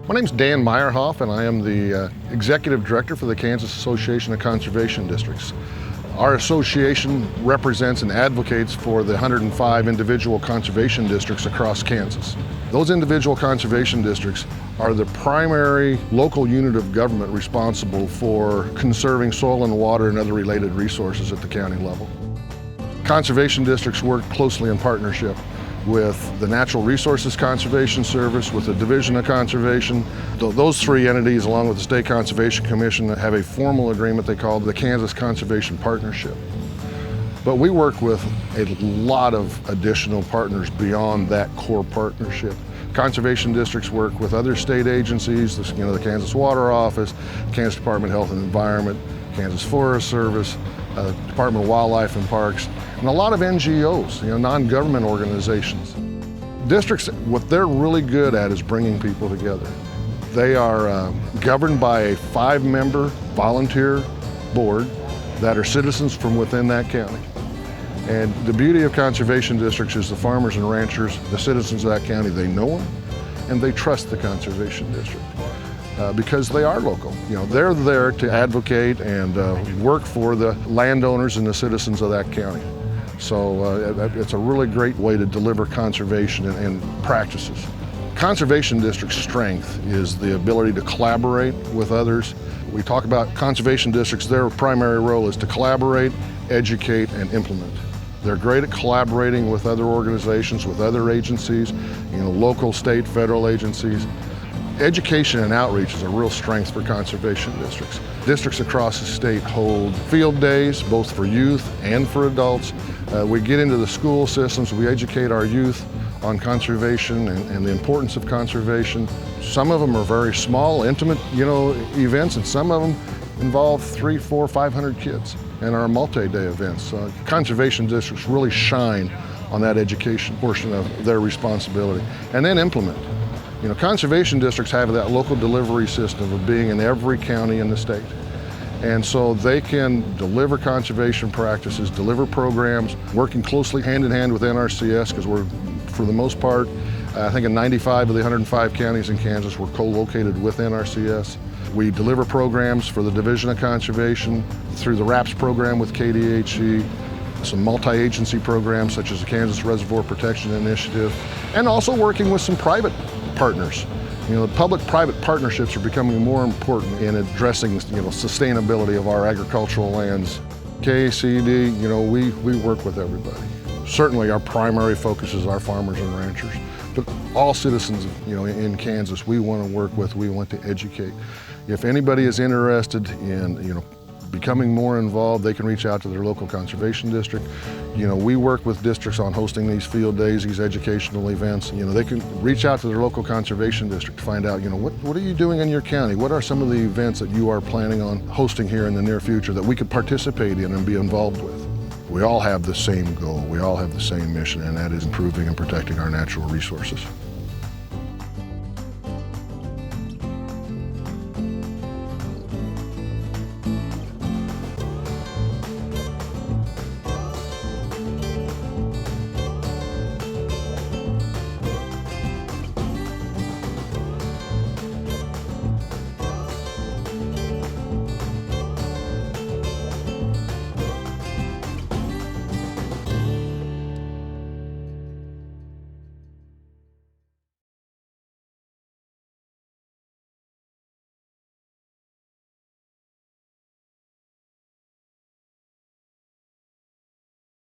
My name's Dan Meyerhoff, and I am the Executive Director for the Kansas Association of Conservation Districts. Our association represents and advocates for the 105 individual conservation districts across Kansas. Those individual conservation districts are the primary local unit of government responsible for conserving soil and water and other related resources at the county level. Conservation districts work closely in partnership with the Natural Resources Conservation Service, with the Division of Conservation. Those three entities, along with the State Conservation Commission, have a formal agreement they call the Kansas Conservation Partnership. But we work with a lot of additional partners beyond that core partnership. Conservation districts work with other state agencies, the Kansas Water Office, Kansas Department of Health and Environment, Kansas Forest Service, Department of Wildlife and Parks, and a lot of NGOs, non-government organizations. Districts, what they're really good at is bringing people together. They are governed by a 5-member volunteer board that are citizens from within that county. And the beauty of conservation districts is the farmers and ranchers, the citizens of that county, they know them and they trust the conservation district. Because they are local. They're there to advocate and work for the landowners and the citizens of that county. So it's a really great way to deliver conservation and practices. Conservation district's strength is the ability to collaborate with others. We talk about conservation districts, their primary role is to collaborate, educate, and implement. They're great at collaborating with other organizations, with other agencies, local, state, federal agencies. Education and outreach is a real strength for conservation districts. Districts across the state hold field days, both for youth and for adults. We get into the school systems, we educate our youth on conservation and the importance of conservation. Some of them are very small, intimate, events, and some of them involve 300, 400, 500 kids and are multi-day events. Conservation districts really shine on that education portion of their responsibility, and then implement. Conservation districts have that local delivery system of being in every county in the state. And so they can deliver conservation practices, deliver programs, working closely hand in hand with NRCS, because we're, for the most part, I think in 95 of the 105 counties in Kansas, we're co-located with NRCS. We deliver programs for the Division of Conservation through the RAPS program with KDHE, some multi-agency programs such as the Kansas Reservoir Protection Initiative, and also working with some private partners. The public-private partnerships are becoming more important in addressing sustainability of our agricultural lands. KACD, we work with everybody. Certainly our primary focus is our farmers and ranchers, but all citizens in Kansas we want to work with, we want to educate. If anybody is interested in becoming more involved, they can reach out to their local conservation district. We work with districts on hosting these field days, these educational events. They can reach out to their local conservation district to find out, what are you doing in your county? What are some of the events that you are planning on hosting here in the near future that we could participate in and be involved with? We all have the same goal, we all have the same mission, and that is improving and protecting our natural resources.